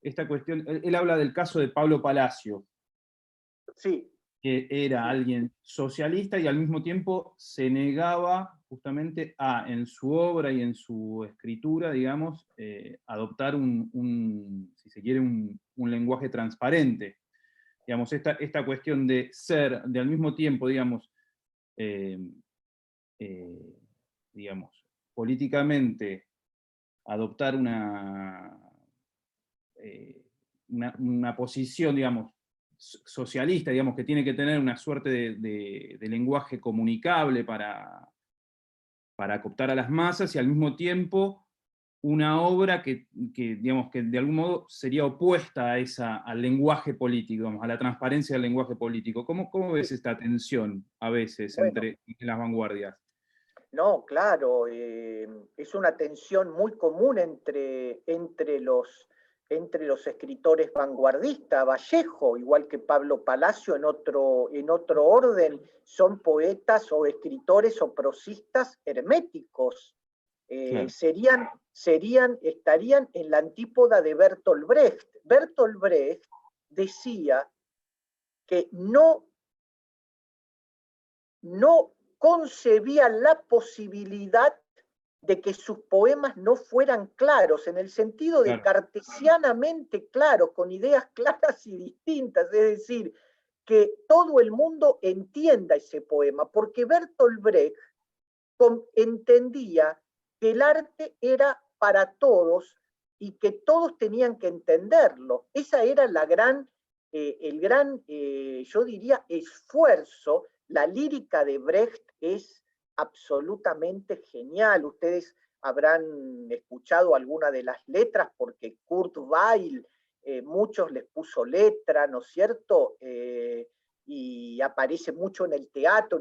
esta cuestión, él habla del caso de Pablo Palacio, Sí, que era alguien socialista y al mismo tiempo se negaba justamente a, en su obra y en su escritura, digamos, adoptar si se quiere, un lenguaje transparente. Digamos, esta cuestión de ser, de al mismo tiempo, digamos, eh, eh, digamos, políticamente adoptar una posición, digamos, socialista, digamos, que tiene que tener una suerte de lenguaje comunicable para cooptar a las masas, y al mismo tiempo una obra digamos, que de algún modo sería opuesta al lenguaje político, digamos, a la transparencia del lenguaje político. ¿Cómo ves sí. esta tensión a veces Bueno, entre las vanguardias? no, claro, es una tensión muy común entre los escritores vanguardistas. Vallejo, igual que Pablo Palacio, en otro orden, son poetas o escritores o prosistas herméticos. Claro, Estarían en la antípoda de Bertolt Brecht. Bertolt Brecht decía que no concebía la posibilidad de que sus poemas no fueran claros, en el sentido de claro, cartesianamente claros, con ideas claras y distintas, es decir, que todo el mundo entienda ese poema, porque Bertolt Brecht entendía que el arte era para todos y que todos tenían que entenderlo. Esa era el gran, yo diría, esfuerzo. La lírica de Brecht es absolutamente genial. Ustedes habrán escuchado alguna de las letras porque Kurt Weill, muchos les puso letra, ¿no es cierto? Y aparece mucho en el teatro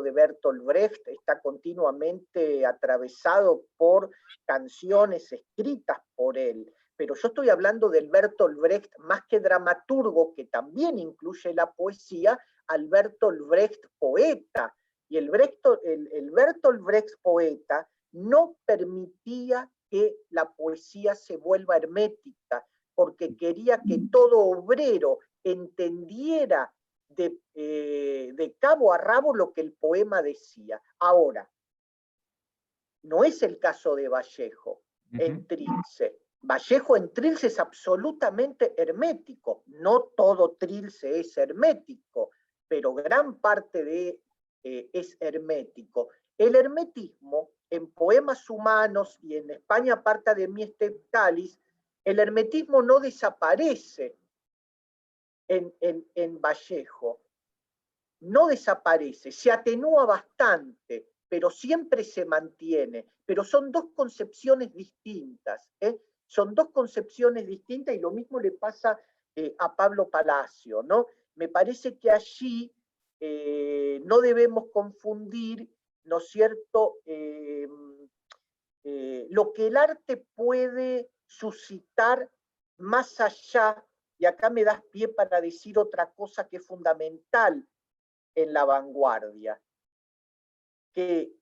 de Bertolt Brecht está continuamente atravesado por canciones escritas por él. Pero yo estoy hablando del Bertolt Brecht más que dramaturgo, que también incluye la poesía, al Bertolt Brecht poeta. Y el Bertolt Brecht poeta no permitía que la poesía se vuelva hermética, porque quería que todo obrero entendiera de cabo a rabo lo que el poema decía. Ahora, no es el caso de Vallejo en Trilce. Vallejo en Trilce es absolutamente hermético. No todo Trilce es hermético, pero gran parte es hermético. El hermetismo en Poemas Humanos y en España aparta de mí este cáliz, el hermetismo no desaparece en Vallejo, no desaparece, se atenúa bastante, pero siempre se mantiene. Pero son dos concepciones distintas, ¿eh? Son dos concepciones distintas y lo mismo le pasa a Pablo Palacio, ¿no? Me parece que allí no debemos confundir, ¿no es cierto?, lo que el arte puede suscitar más allá, y acá me das pie para decir otra cosa que es fundamental en la vanguardia, que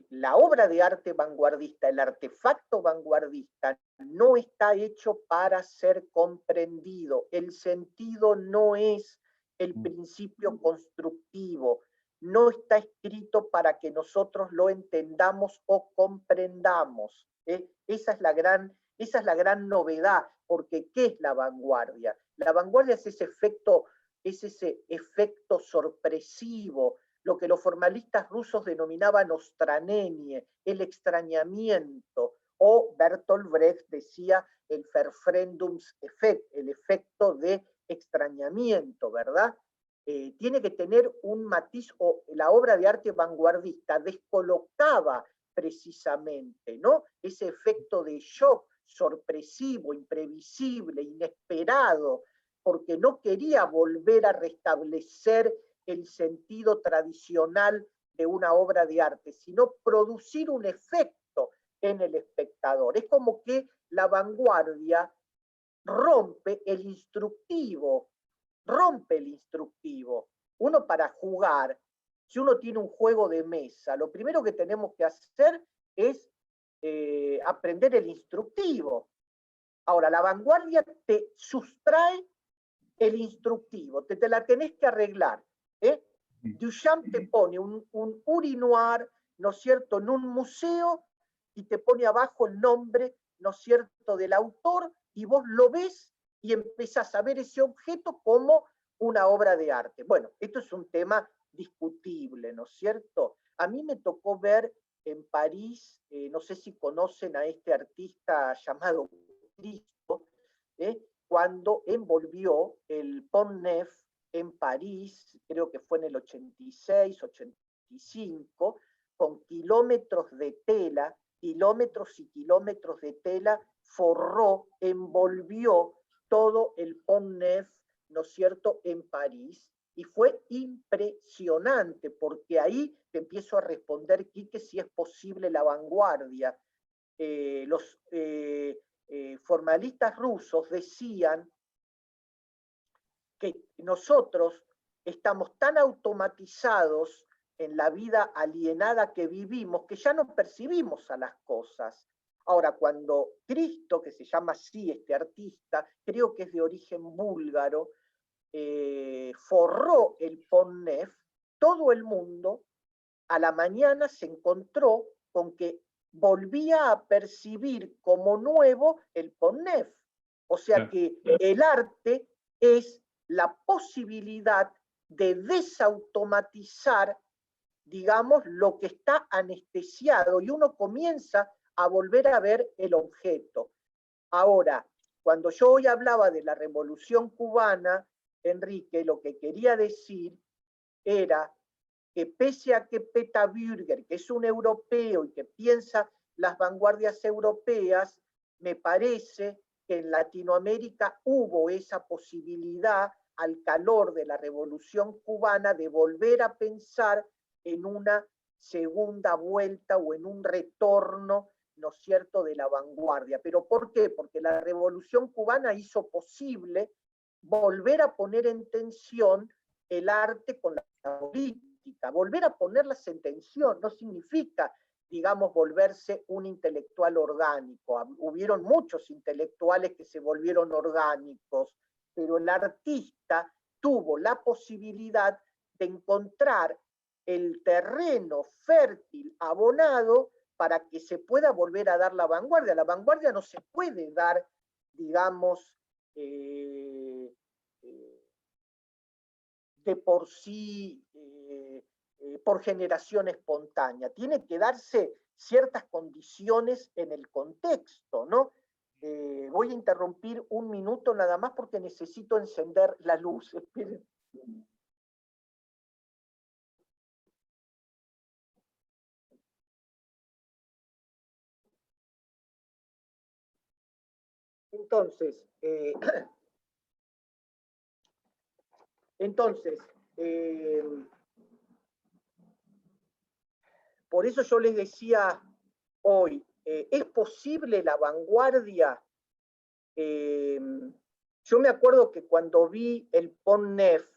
la obra de arte vanguardista, el artefacto vanguardista, no está hecho para ser comprendido. El sentido no es el principio constructivo, no está escrito para que nosotros lo entendamos o comprendamos. Esa es la gran novedad, porque ¿qué es la vanguardia? La vanguardia es ese efecto sorpresivo, lo que los formalistas rusos denominaban ostranenie, el extrañamiento, o Bertolt Brecht decía el Verfremdungseffekt, el efecto de extrañamiento, ¿verdad? Tiene que tener un matiz, o la obra de arte vanguardista descolocaba precisamente, ¿no? Ese efecto de shock sorpresivo, imprevisible, inesperado, porque no quería volver a restablecer el sentido tradicional de una obra de arte, sino producir un efecto en el espectador. Es como que la vanguardia rompe el instructivo, Uno, para jugar, si uno tiene un juego de mesa, lo primero que tenemos que hacer es aprender el instructivo. Ahora, la vanguardia te sustrae el instructivo, te la tenés que arreglar. Duchamp te pone un urinoir, ¿no es cierto?, en un museo y te pone abajo el nombre, ¿no es cierto?, del autor, y vos lo ves y empezás a ver ese objeto como una obra de arte. Bueno, esto es un tema discutible, ¿no es cierto? A mí me tocó ver en París, no sé si conocen a este artista llamado Cristo, cuando envolvió el Pont Neuf en París, creo que fue en el 86, 85, con kilómetros de tela, kilómetros y kilómetros de tela, forró, envolvió todo el Pont Neuf, ¿no es cierto?, en París, y fue impresionante, porque ahí te empiezo a responder, Quique, si es posible la vanguardia. Los formalistas rusos decían que nosotros estamos tan automatizados en la vida alienada que vivimos que ya no percibimos a las cosas. Ahora, cuando Cristo, que se llama así este artista, creo que es de origen búlgaro, forró el Pont Neuf, todo el mundo a la mañana se encontró con que volvía a percibir como nuevo el Pont Neuf. O sea que el arte es la posibilidad de desautomatizar, digamos, lo que está anestesiado, y uno comienza a volver a ver el objeto. Ahora, cuando yo hoy hablaba de la Revolución Cubana, Enrique, lo que quería decir era que pese a que Peter Bürger, que es un europeo y que piensa las vanguardias europeas, me parece que en Latinoamérica hubo esa posibilidad al calor de la Revolución Cubana de volver a pensar en una segunda vuelta o en un retorno, ¿no es cierto?, de la vanguardia. ¿Pero por qué? Porque la Revolución Cubana hizo posible volver a poner en tensión el arte con la política. Volver a ponerlas en tensión no significa, digamos, volverse un intelectual orgánico. Hubieron muchos intelectuales que se volvieron orgánicos, pero el artista tuvo la posibilidad de encontrar el terreno fértil, abonado, para que se pueda volver a dar la vanguardia. La vanguardia no se puede dar, digamos, de por sí, por generación espontánea. Tiene que darse ciertas condiciones en el contexto, ¿no? Voy a interrumpir un minuto nada más porque necesito encender la luz. Esperen. Entonces, por eso yo les decía hoy, ¿es posible la vanguardia? Yo me acuerdo que cuando vi el Pont Neuf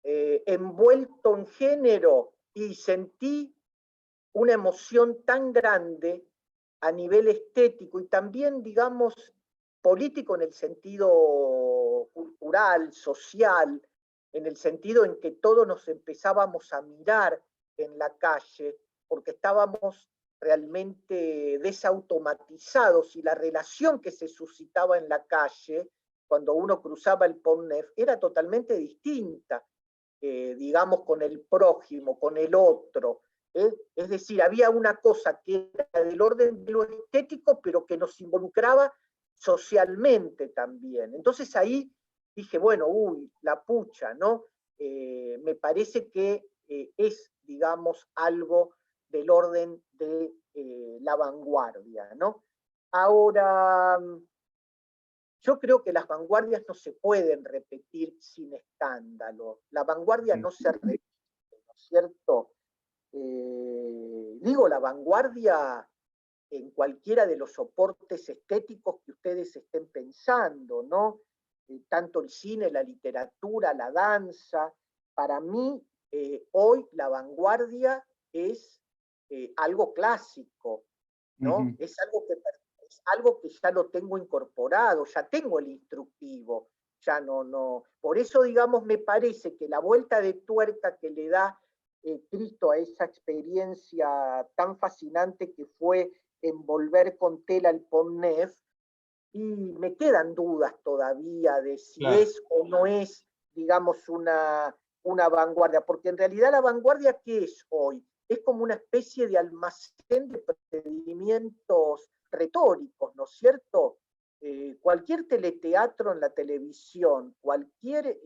envuelto en género y sentí una emoción tan grande a nivel estético y también, digamos, político en el sentido cultural, social, en el sentido en que todos nos empezábamos a mirar en la calle, porque estábamos realmente desautomatizados y la relación que se suscitaba en la calle cuando uno cruzaba el Pont Neuf era totalmente distinta, digamos, con el prójimo, con el otro. Es decir, había una cosa que era del orden de lo estético, pero que nos involucraba socialmente también. Entonces ahí dije, bueno, la pucha, ¿no? Me parece que es, digamos, algo del orden de la vanguardia, ¿no? Ahora, yo creo que las vanguardias no se pueden repetir sin escándalo. La vanguardia no se repite, ¿no es cierto? Digo, la vanguardia en cualquiera de los soportes estéticos que ustedes estén pensando, ¿no? Tanto el cine, la literatura, la danza. Para mí, hoy la vanguardia es algo clásico, ¿no? Es algo que es algo que ya lo tengo incorporado, ya tengo el instructivo, ya no. Por eso, digamos, me parece que la vuelta de tuerca que le da Cristo a esa experiencia tan fascinante que fue envolver con tela el Pont Neuf, y me quedan dudas todavía de si Claro. es o no es, digamos, una vanguardia, porque en realidad la vanguardia, ¿qué es hoy? Es como una especie de almacén de procedimientos retóricos, ¿no es cierto? Cualquier teleteatro en la televisión, cualquier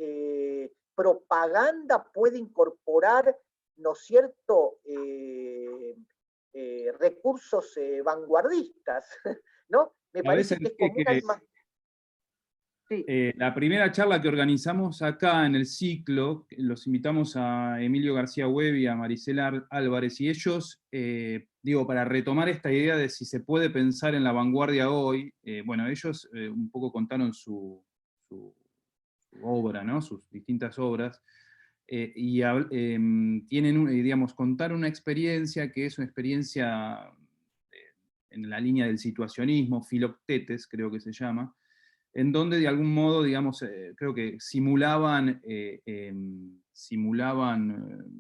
propaganda puede incorporar, ¿no es cierto?, recursos vanguardistas, ¿no? Me ¿Sabés, parece que es como Enrique, un alma. Sí. la primera charla que organizamos acá en el ciclo, los invitamos a Emilio García Webb y a Maricela Álvarez, y ellos, digo, para retomar esta idea de si se puede pensar en la vanguardia hoy, bueno, ellos un poco contaron su obra, ¿no? Sus distintas obras, y tienen, digamos, contar una experiencia que es una experiencia en la línea del situacionismo, Filoctetes creo que se llama, en donde de algún modo, digamos, creo que simulaban,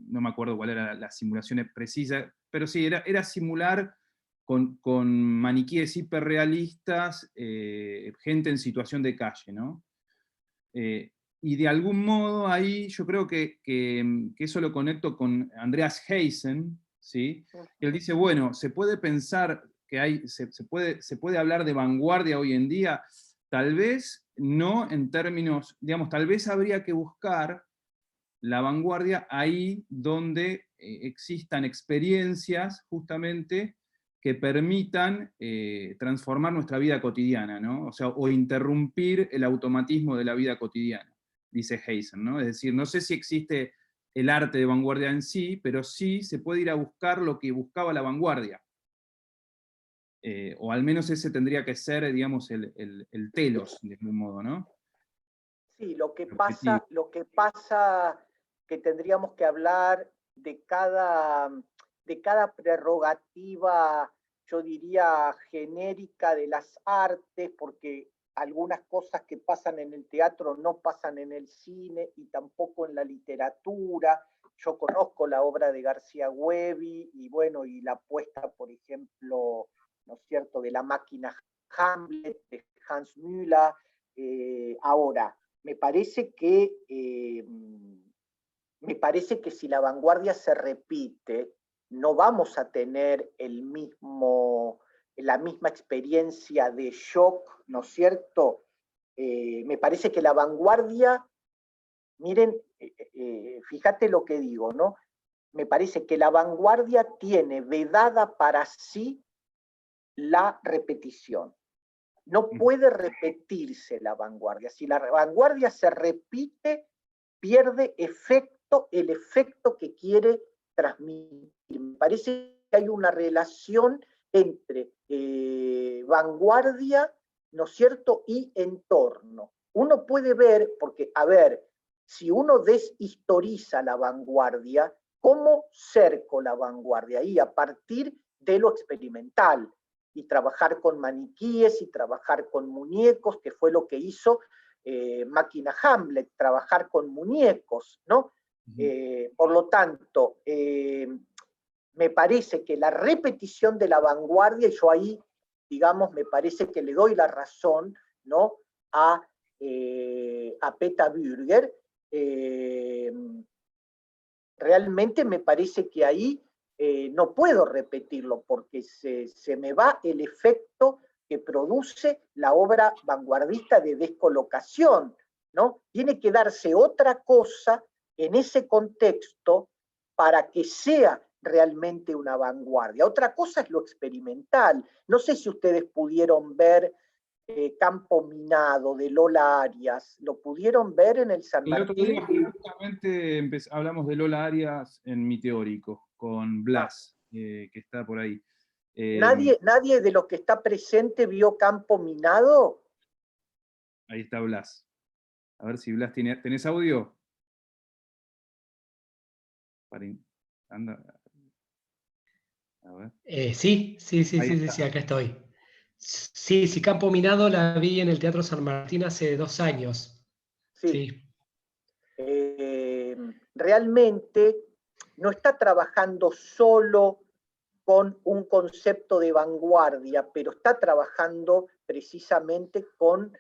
no me acuerdo cuál era la simulación precisa, pero sí, era simular con maniquíes hiperrealistas gente en situación de calle, ¿no? Y de algún modo ahí yo creo que eso lo conecto con Andreas Heysen, ¿sí? Él dice, bueno, se puede pensar que se puede hablar de vanguardia hoy en día, tal vez no en términos, digamos, tal vez habría que buscar la vanguardia ahí donde existan experiencias justamente que permitan transformar nuestra vida cotidiana, ¿no? O sea, o interrumpir el automatismo de la vida cotidiana, dice Heysen, ¿no? Es decir, no sé si existe el arte de vanguardia en sí, pero sí se puede ir a buscar lo que buscaba la vanguardia. O al menos ese tendría que ser, digamos, el telos, de algún modo, ¿no? Sí, lo que pasa que tendríamos que hablar de cada prerrogativa, yo diría, genérica de las artes, porque algunas cosas que pasan en el teatro no pasan en el cine y tampoco en la literatura. Yo conozco la obra de García Huevi y bueno, y la apuesta, por ejemplo, ¿no es cierto?, de La máquina Hamlet, de Hans Müller. Ahora, me parece que si la vanguardia se repite, no vamos a tener la misma experiencia de shock, ¿no es cierto? Me parece que la vanguardia, miren, fíjate lo que digo, ¿no? Me parece que la vanguardia tiene vedada para sí la repetición. No puede repetirse la vanguardia. Si la vanguardia se repite, pierde el efecto que quiere transmitir. Me parece que hay una relación entre vanguardia, ¿no es cierto?, y entorno. Uno puede ver, porque, a ver, si uno deshistoriza la vanguardia, ¿cómo cerco la vanguardia? Y a partir de lo experimental, y trabajar con maniquíes y trabajar con muñecos, que fue lo que hizo Máquina Hamlet, trabajar con muñecos, ¿no? Por lo tanto, me parece que la repetición de la vanguardia, y yo ahí, digamos, me parece que le doy la razón, ¿no?, a Peter Bürger, realmente me parece que ahí no puedo repetirlo porque se me va el efecto que produce la obra vanguardista de descolocación, ¿no? Tiene que darse otra cosa en ese contexto para que sea realmente una vanguardia. Otra cosa es lo experimental. No sé si ustedes pudieron ver Campo Minado de Lola Arias. ¿Lo pudieron ver en el San El otro Martín? día justamente hablamos de Lola Arias en Mi Teórico, con Ah. Blas, que está por ahí. ¿Nadie de los que está presente vio Campo Minado? Ahí está Blas. A ver si Blas ¿tenés audio? Anda. A ver. Sí, Ahí está. acá estoy. Sí, sí, Campo Minado la vi en el Teatro San Martín hace 2 años. Sí. Sí. Realmente no está trabajando solo con un concepto de vanguardia, pero está trabajando precisamente con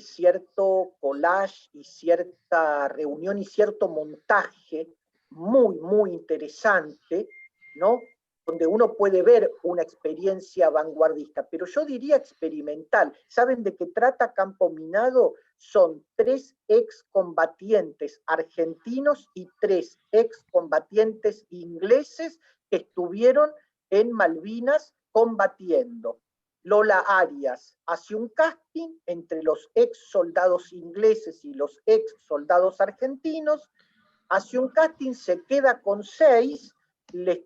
cierto collage y cierta reunión y cierto montaje muy, muy interesante, ¿no? Donde uno puede ver una experiencia vanguardista, pero yo diría experimental. ¿Saben de qué trata Campo Minado? Son 3 excombatientes argentinos y 3 excombatientes ingleses que estuvieron en Malvinas combatiendo. Lola Arias hace un casting entre los ex soldados ingleses y los ex soldados argentinos, hace un casting, se queda con 6, les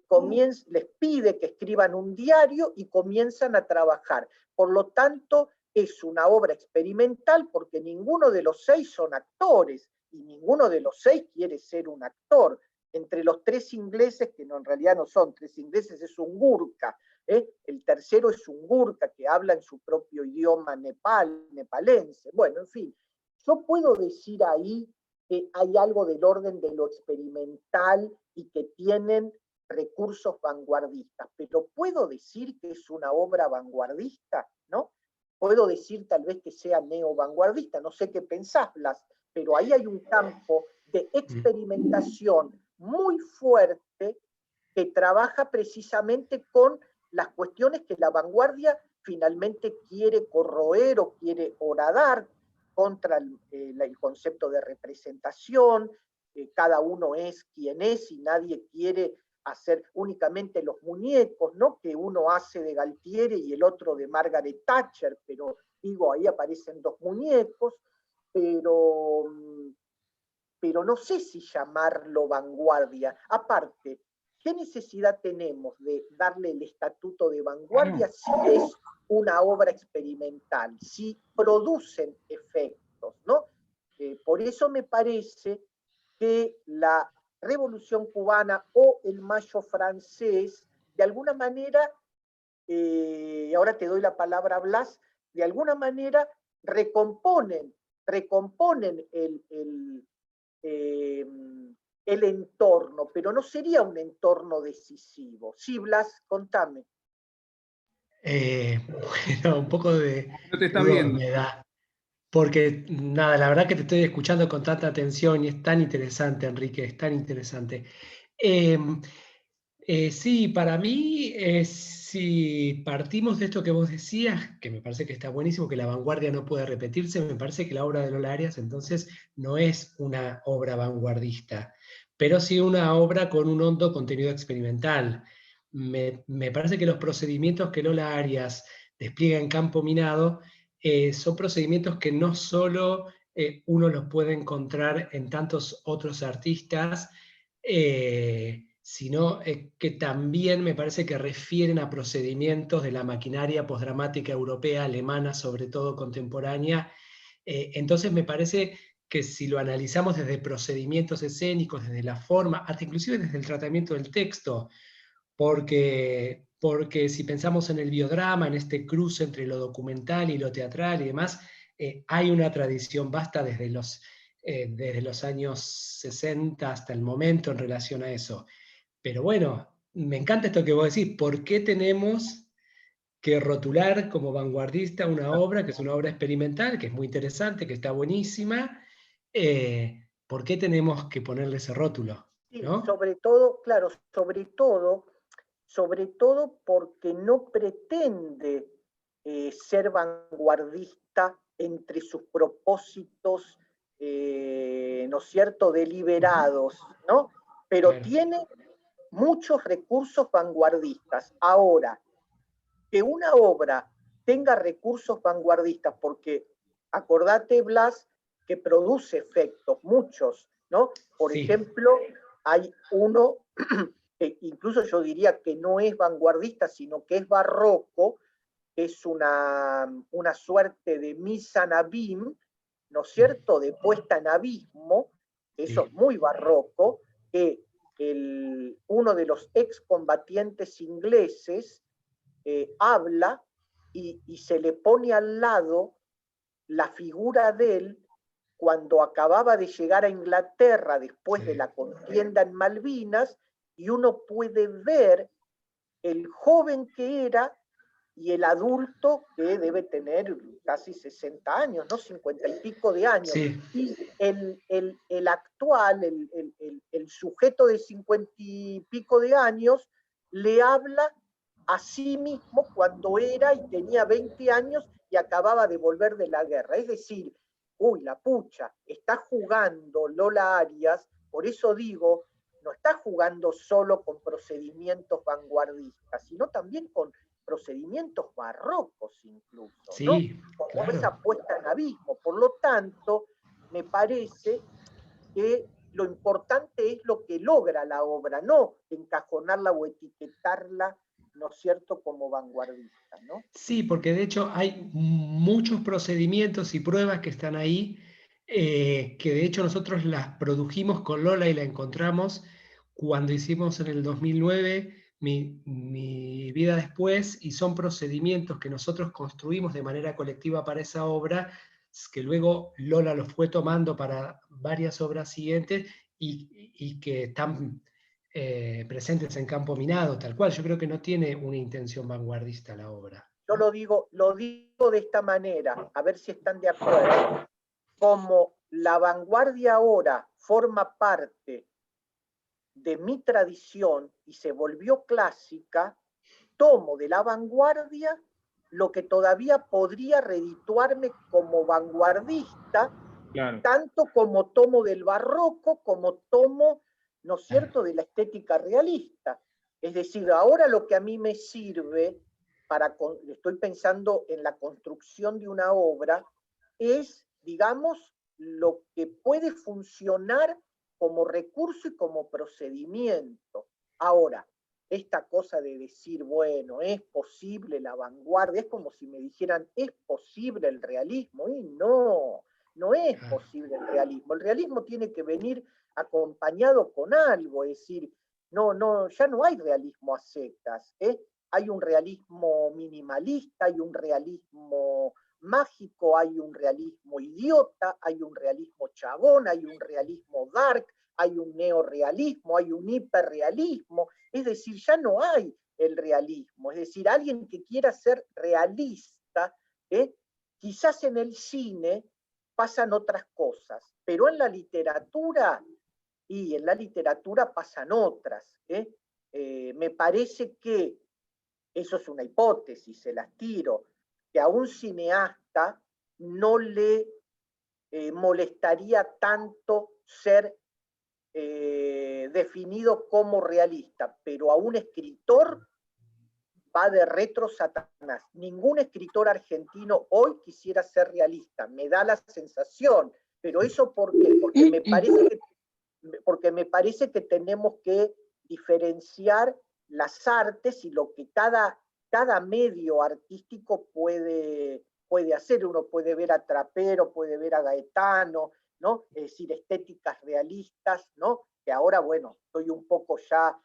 pide que escriban un diario y comienzan a trabajar. Por lo tanto, es una obra experimental porque ninguno de los 6 son actores y ninguno de los 6 quiere ser un actor. Entre los 3 ingleses, que no, en realidad no son 3 ingleses, es un gurka. El tercero es un gurka que habla en su propio idioma nepalense. Bueno, en fin, yo puedo decir ahí que hay algo del orden de lo experimental y que tienen recursos vanguardistas, pero puedo decir que es una obra vanguardista, ¿no? Puedo decir tal vez que sea neo-vanguardista, no sé qué pensás, Blas, pero ahí hay un campo de experimentación muy fuerte que trabaja precisamente con las cuestiones que la vanguardia finalmente quiere corroer o quiere horadar contra el concepto de representación. Cada uno es quien es y nadie quiere hacer únicamente los muñecos, ¿no? Que uno hace de Galtieri y el otro de Margaret Thatcher, pero digo, ahí aparecen 2 muñecos, pero no sé si llamarlo vanguardia. Aparte, ¿qué necesidad tenemos de darle el estatuto de vanguardia si es una obra experimental, si producen efectos, ¿no? Por eso me parece que la Revolución Cubana o el Mayo francés, de alguna manera, y ahora te doy la palabra, Blas, de alguna manera recomponen el entorno, pero no sería un entorno decisivo. Sí, Blas, contame. Bueno, un poco de No te están duda viendo. me da. Porque nada, la verdad que te estoy escuchando con tanta atención y es tan interesante, Enrique, es tan interesante. Sí, para mí, si partimos de esto que vos decías, que me parece que está buenísimo, que la vanguardia no puede repetirse, me parece que la obra de Lola Arias entonces no es una obra vanguardista, pero sí una obra con un hondo contenido experimental. Me parece que los procedimientos que Lola Arias despliega en Campo Minado son procedimientos que no solo uno los puede encontrar en tantos otros artistas, sino que también me parece que refieren a procedimientos de la maquinaria postdramática europea, alemana, sobre todo contemporánea. Entonces me parece que si lo analizamos desde procedimientos escénicos, desde la forma, hasta inclusive desde el tratamiento del texto, porque si pensamos en el biodrama, en este cruce entre lo documental y lo teatral y demás, hay una tradición vasta desde los años 60 hasta el momento en relación a eso. Pero bueno, me encanta esto que vos decís, ¿por qué tenemos que rotular como vanguardista una obra que es una obra experimental, que es muy interesante, que está buenísima? ¿Por qué tenemos que ponerle ese rótulo? Sí, ¿No? sobre todo, claro, sobre todo porque no pretende ser vanguardista entre sus propósitos, ¿no es cierto?, deliberados, ¿no? Pero Claro. tiene muchos recursos vanguardistas. Ahora, que una obra tenga recursos vanguardistas, porque acordate, Blas, que produce efectos, muchos, ¿no? Por Sí. ejemplo, hay uno que incluso yo diría que no es vanguardista, sino que es barroco, es una suerte de misa en abim, ¿no es cierto?, de puesta en abismo, eso Sí. es muy barroco, que uno de los excombatientes ingleses habla y se le pone al lado la figura de él cuando acababa de llegar a Inglaterra después de la contienda en Malvinas, y uno puede ver el joven que era y el adulto que debe tener casi 60 años, ¿no? 50 y pico de años. Sí. Y el actual, el sujeto de 50 y pico de años, le habla a sí mismo cuando era y tenía 20 años y acababa de volver de la guerra. Es decir, uy, la pucha, está jugando Lola Arias, por eso digo, no está jugando solo con procedimientos vanguardistas, sino también con procedimientos barrocos incluso, ¿no? Sí, Como claro. esa puesta en abismo. Por lo tanto, me parece que lo importante es lo que logra la obra, no encajonarla o etiquetarla, ¿no es cierto?, como vanguardista, ¿no? Sí, porque de hecho hay muchos procedimientos y pruebas que están ahí, que de hecho nosotros las produjimos con Lola y la encontramos cuando hicimos en el 2009 mi vida después, y son procedimientos que nosotros construimos de manera colectiva para esa obra, que luego Lola los fue tomando para varias obras siguientes y que están presentes en Campo Minado, tal cual. Yo creo que no tiene una intención vanguardista la obra. Yo lo digo de esta manera, a ver si están de acuerdo. Como la vanguardia ahora forma parte de mi tradición y se volvió clásica, tomo de la vanguardia lo que todavía podría redituarme como vanguardista, Claro. tanto como tomo del barroco, como tomo, ¿no es cierto?, de la estética realista. Es decir, ahora lo que a mí me sirve estoy pensando en la construcción de una obra, es, digamos, lo que puede funcionar como recurso y como procedimiento. Ahora, esta cosa de decir, bueno, es posible la vanguardia, es como si me dijeran, ¿es posible el realismo? Y no, no es posible el realismo. El realismo tiene que venir acompañado con algo, es decir, no, ya no hay realismo a secas, ¿eh? Hay un realismo minimalista, hay un realismo mágico, hay un realismo idiota, hay un realismo chabón, hay un realismo dark, hay un neorealismo, hay un hiperrealismo. Es decir, ya no hay el realismo. Es decir, alguien que quiera ser realista, quizás en el cine pasan otras cosas, pero en la literatura, y en la literatura pasan otras. Me parece que, eso es una hipótesis, se las tiro, que a un cineasta no le molestaría tanto ser definido como realista, pero a un escritor va de retro Satanás. Ningún escritor argentino hoy quisiera ser realista, me da la sensación, pero eso porque me parece que tenemos que diferenciar las artes y lo que cada medio artístico puede hacer. Uno puede ver a Trapero, puede ver a Gaetano, ¿no? Es decir, estéticas realistas, ¿no? Que ahora, bueno, estoy un poco ya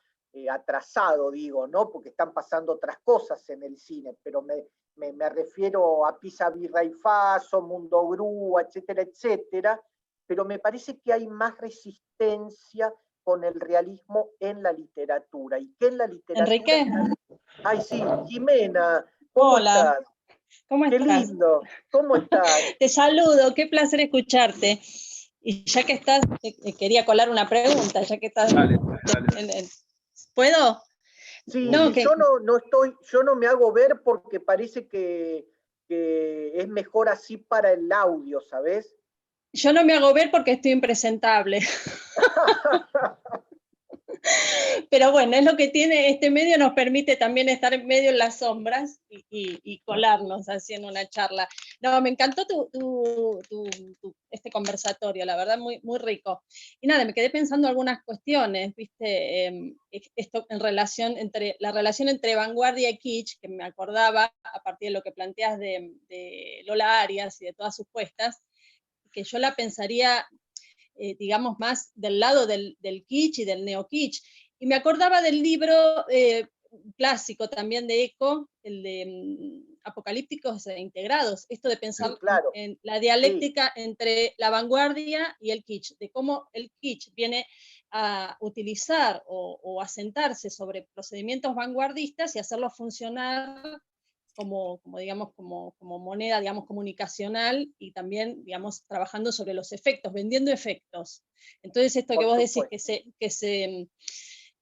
atrasado, digo, ¿no? Porque están pasando otras cosas en el cine, pero me refiero a Pisa Virrey Faso, Mundo Grúa, etcétera, etcétera, pero me parece que hay más resistencia con el realismo en la literatura, y que en la literatura... Enrique. Ay, sí, Jimena, ¿cómo Hola. estás? ¿Cómo Qué estás? lindo, ¿cómo estás? Te saludo, qué placer escucharte. Y ya que estás, quería colar una pregunta, ya que estás... Dale. ¿Puedo? Sí, No, yo no me hago ver porque parece que es mejor así para el audio, ¿sabes? Yo no me hago ver porque estoy impresentable. Pero bueno, es lo que tiene este medio, nos permite también estar en medio en las sombras y colarnos así en una charla. No, me encantó este conversatorio, la verdad, muy, muy rico. Y nada, me quedé pensando algunas cuestiones, ¿viste? Esto en la relación entre vanguardia y kitsch, que me acordaba a partir de lo que planteas de Lola Arias y de todas sus puestas, que yo la pensaría... digamos, más del lado del kitsch y del neo-kitsch. Y me acordaba del libro clásico también de Eco, el de apocalípticos e integrados, esto de pensar claro. en la dialéctica entre la vanguardia y el kitsch, de cómo el kitsch viene a utilizar o a sentarse sobre procedimientos vanguardistas y hacerlos funcionar digamos, como moneda, digamos, comunicacional, y también, digamos, trabajando sobre los efectos, vendiendo efectos. Entonces, esto que vos decís,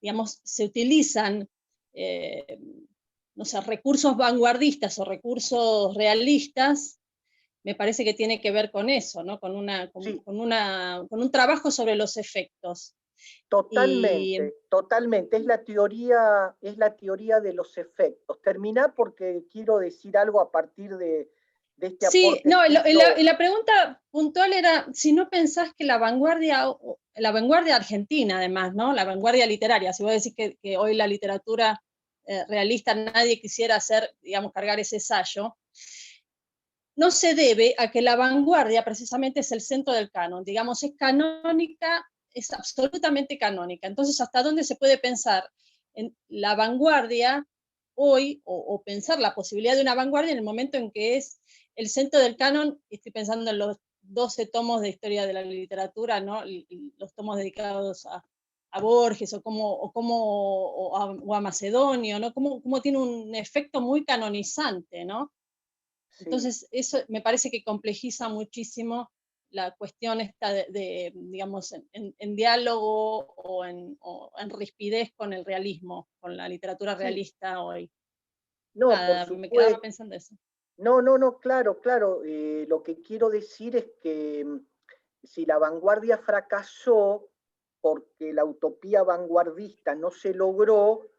digamos, se utilizan, no sé, recursos vanguardistas o recursos realistas, me parece que tiene que ver con eso, ¿no? Con un trabajo sobre los efectos. Totalmente, totalmente. Es la teoría de los efectos. Terminá porque quiero decir algo a partir de este aporte. Sí, no, y la pregunta puntual era si no pensás que la vanguardia argentina, además, ¿no? La vanguardia literaria, si vos decís que hoy la literatura realista nadie quisiera hacer, digamos, cargar ese sello, no se debe a que la vanguardia precisamente es el centro del canon, digamos, es canónica, es absolutamente canónica. Entonces, ¿hasta dónde se puede pensar en la vanguardia hoy, o pensar la posibilidad de una vanguardia en el momento en que es el centro del canon? Estoy pensando en los 12 tomos de historia de la literatura, ¿no? Los tomos dedicados a Borges o a Macedonio, ¿no? Cómo tiene un efecto muy canonizante, ¿no? Sí. Entonces, eso me parece que complejiza muchísimo la cuestión esta digamos, en diálogo o en rispidez con el realismo, con la literatura realista hoy. No, Nada, por me quedaba supuesto. pensando eso. No, claro. Lo que quiero decir es que si la vanguardia fracasó porque la utopía vanguardista no se logró,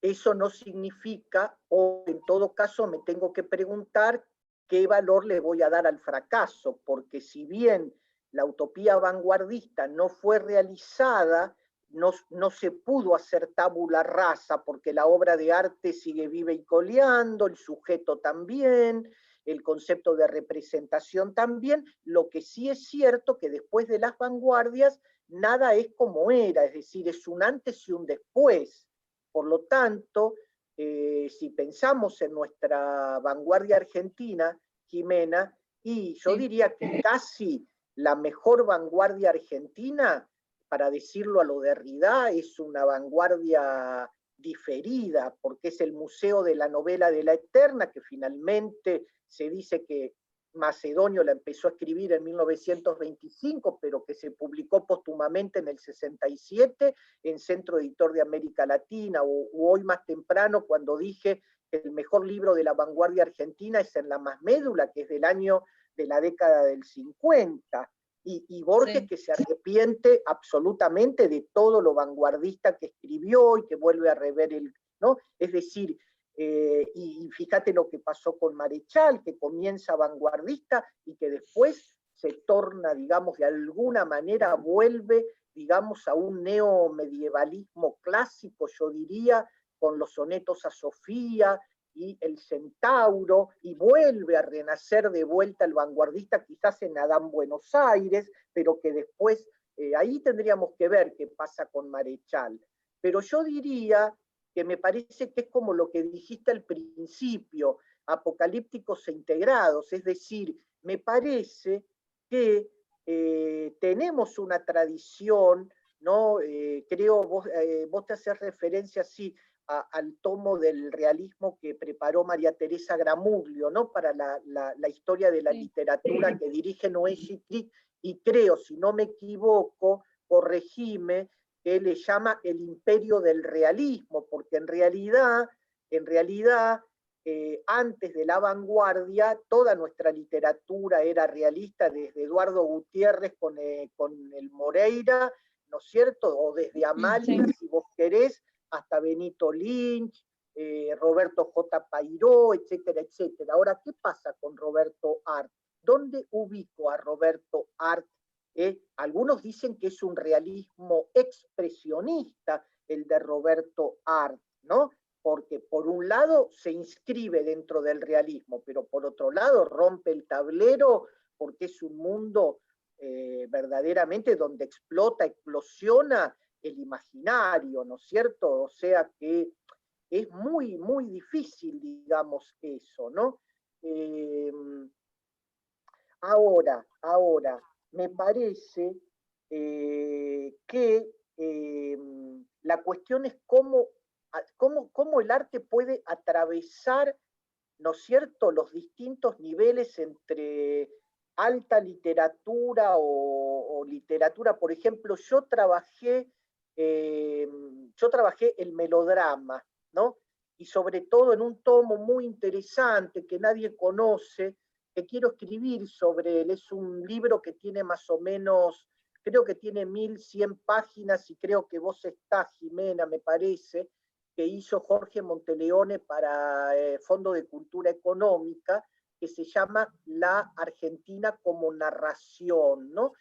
eso no significa, o en todo caso me tengo que preguntar qué valor le voy a dar al fracaso, porque si bien la utopía vanguardista no fue realizada, no se pudo hacer tabula rasa, porque la obra de arte sigue viva y coleando, el sujeto también, el concepto de representación también. Lo que sí es cierto que después de las vanguardias nada es como era, es decir, es un antes y un después. Por lo tanto, si pensamos en nuestra vanguardia argentina, Jimena, y yo diría que casi la mejor vanguardia argentina, para decirlo a lo Derrida, es una vanguardia diferida, porque es el Museo de la Novela de la Eterna, que finalmente se dice que Macedonio la empezó a escribir en 1925, pero que se publicó póstumamente en el 67 en Centro Editor de América Latina, o hoy más temprano cuando dije que el mejor libro de la vanguardia argentina es En la más médula, que es de la década del 50, y Borges, que se arrepiente absolutamente de todo lo vanguardista que escribió y que vuelve a rever ¿no? Es decir, y fíjate lo que pasó con Marechal, que comienza vanguardista y que después se torna, digamos, de alguna manera vuelve, digamos, a un neomedievalismo clásico, yo diría, con los sonetos a Sofía y el Centauro, y vuelve a renacer de vuelta el vanguardista, quizás en Adán Buenos Aires, pero que después, ahí tendríamos que ver qué pasa con Marechal. Pero yo diría que me parece que es como lo que dijiste al principio, apocalípticos e integrados, es decir, me parece que tenemos una tradición, ¿no? Creo, vos te haces referencia así al tomo del realismo que preparó María Teresa Gramuglio, ¿no? Para la historia de la literatura que dirige Noé Gitrit, y creo, si no me equivoco, corregime, que le llama el imperio del realismo, porque en realidad antes de la vanguardia, toda nuestra literatura era realista, desde Eduardo Gutiérrez con el Moreira, ¿no es cierto? O desde Amalia, si vos querés, hasta Benito Lynch, Roberto J. Pairó, etcétera, etcétera. Ahora, ¿qué pasa con Roberto Art? ¿Dónde ubico a Roberto Art? Algunos dicen que es un realismo expresionista el de Roberto Art, ¿no? Porque por un lado se inscribe dentro del realismo, pero por otro lado rompe el tablero porque es un mundo verdaderamente donde explosiona el imaginario, ¿no es cierto? O sea que es muy, muy difícil, digamos, eso, ¿no? Ahora, me parece que la cuestión es cómo el arte puede atravesar, ¿no es cierto?, los distintos niveles entre alta literatura o literatura. Por ejemplo, yo trabajé el melodrama, ¿no? Y sobre todo en un tomo muy interesante que nadie conoce, que quiero escribir sobre él. Es un libro que tiene más o menos, creo que tiene 1100 páginas, y creo que vos estás, Jimena, me parece, que hizo Jorge Monteleone para Fondo de Cultura Económica, que se llama La Argentina como narración, ¿no?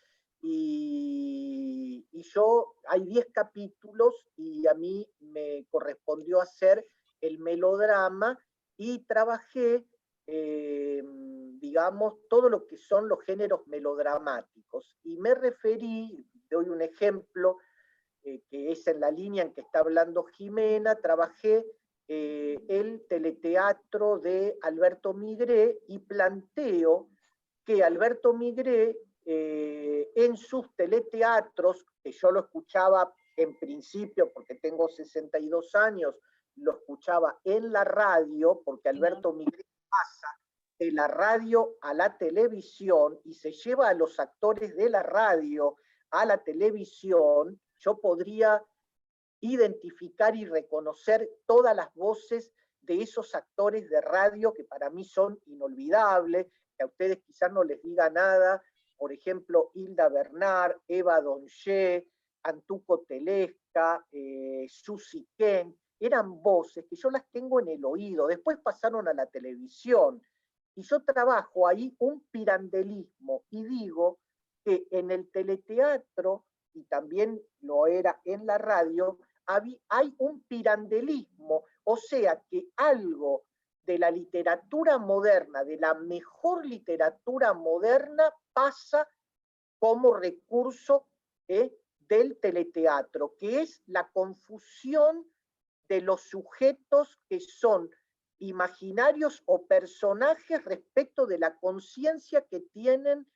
Y yo, hay 10 capítulos y a mí me correspondió hacer el melodrama, y trabajé, digamos, todo lo que son los géneros melodramáticos. Y me referí, doy un ejemplo, que es en la línea en que está hablando Jimena. Trabajé el teleteatro de Alberto Migré, y planteo que Alberto Migré, en sus teleteatros, que yo lo escuchaba en principio, porque tengo 62 años, lo escuchaba en la radio, porque Alberto Migré pasa de la radio a la televisión y se lleva a los actores de la radio a la televisión. Yo podría identificar y reconocer todas las voces de esos actores de radio que para mí son inolvidables, que a ustedes quizás no les diga nada. Por ejemplo, Hilda Bernard, Eva Donché, Antuco Telesca, Susi Ken, eran voces que yo las tengo en el oído. Después pasaron a la televisión, y yo trabajo ahí un pirandelismo, y digo que en el teleteatro, y también lo era en la radio, hay un pirandelismo, o sea que algo de la literatura moderna, de la mejor literatura moderna, pasa como recurso del teleteatro, que es la confusión de los sujetos que son imaginarios o personajes respecto de la conciencia que tienen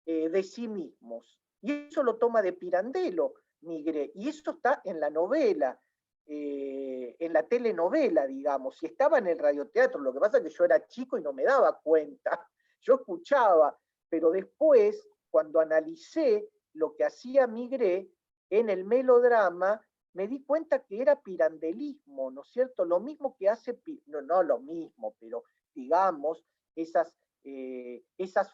de sí mismos. Y eso lo toma de Pirandello, Migré, y eso está en la novela, en la telenovela, digamos, y estaba en el radioteatro. Lo que pasa es que yo era chico y no me daba cuenta, yo escuchaba, pero después, cuando analicé lo que hacía Migré en el melodrama, me di cuenta que era pirandelismo, ¿no es cierto? Lo mismo que hace, no lo mismo, pero digamos, esas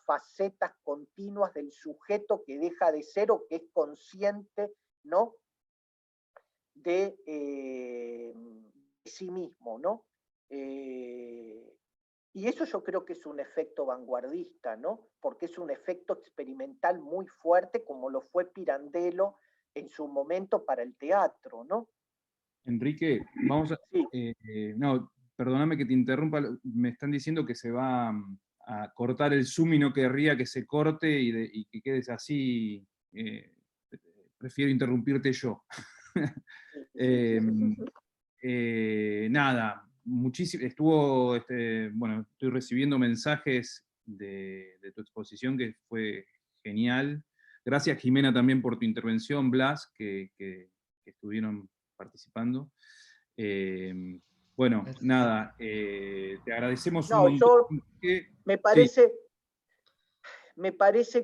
facetas continuas del sujeto que deja de ser o que es consciente, ¿no?, de sí mismo, ¿no? Y eso yo creo que es un efecto vanguardista, ¿no? Porque es un efecto experimental muy fuerte, como lo fue Pirandello en su momento para el teatro, ¿no? Enrique, vamos a... Sí. No, perdóname que te interrumpa, me están diciendo que se va a cortar el Zoom y no querría que se corte y que quedes así. Prefiero interrumpirte yo. Nada, muchísimo, bueno, estoy recibiendo mensajes de tu exposición, que fue genial. Gracias, Jimena, también por tu intervención, Blas, que estuvieron participando. Bueno, nada, te agradecemos un montón. Yo me parece,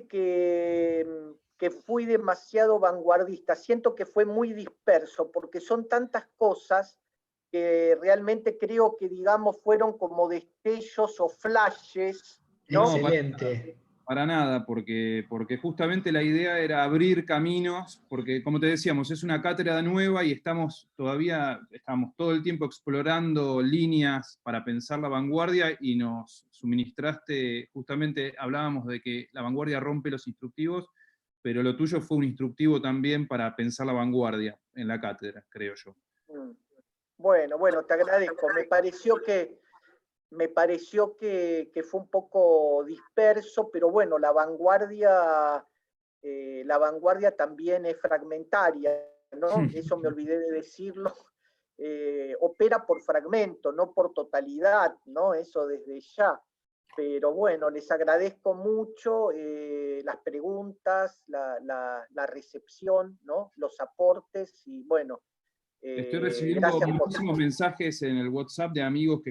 que fui demasiado vanguardista. Siento que fue muy disperso, porque son tantas cosas que realmente creo que, digamos, fueron como destellos o flashes, ¿no? Excelente. Para nada, porque justamente la idea era abrir caminos, porque como te decíamos, es una cátedra nueva y estamos todo el tiempo explorando líneas para pensar la vanguardia, y nos suministraste, justamente hablábamos de que la vanguardia rompe los instructivos, pero lo tuyo fue un instructivo también para pensar la vanguardia en la cátedra, creo yo. Bueno, te agradezco. Me pareció que fue un poco disperso, pero bueno, la vanguardia también es fragmentaria, ¿no? Eso me olvidé de decirlo. opera por fragmento, no por totalidad, ¿no? Eso desde ya. Pero bueno, les agradezco mucho las preguntas, la recepción, ¿no? Los aportes y bueno. Estoy recibiendo muchísimos mensajes en el WhatsApp de amigos que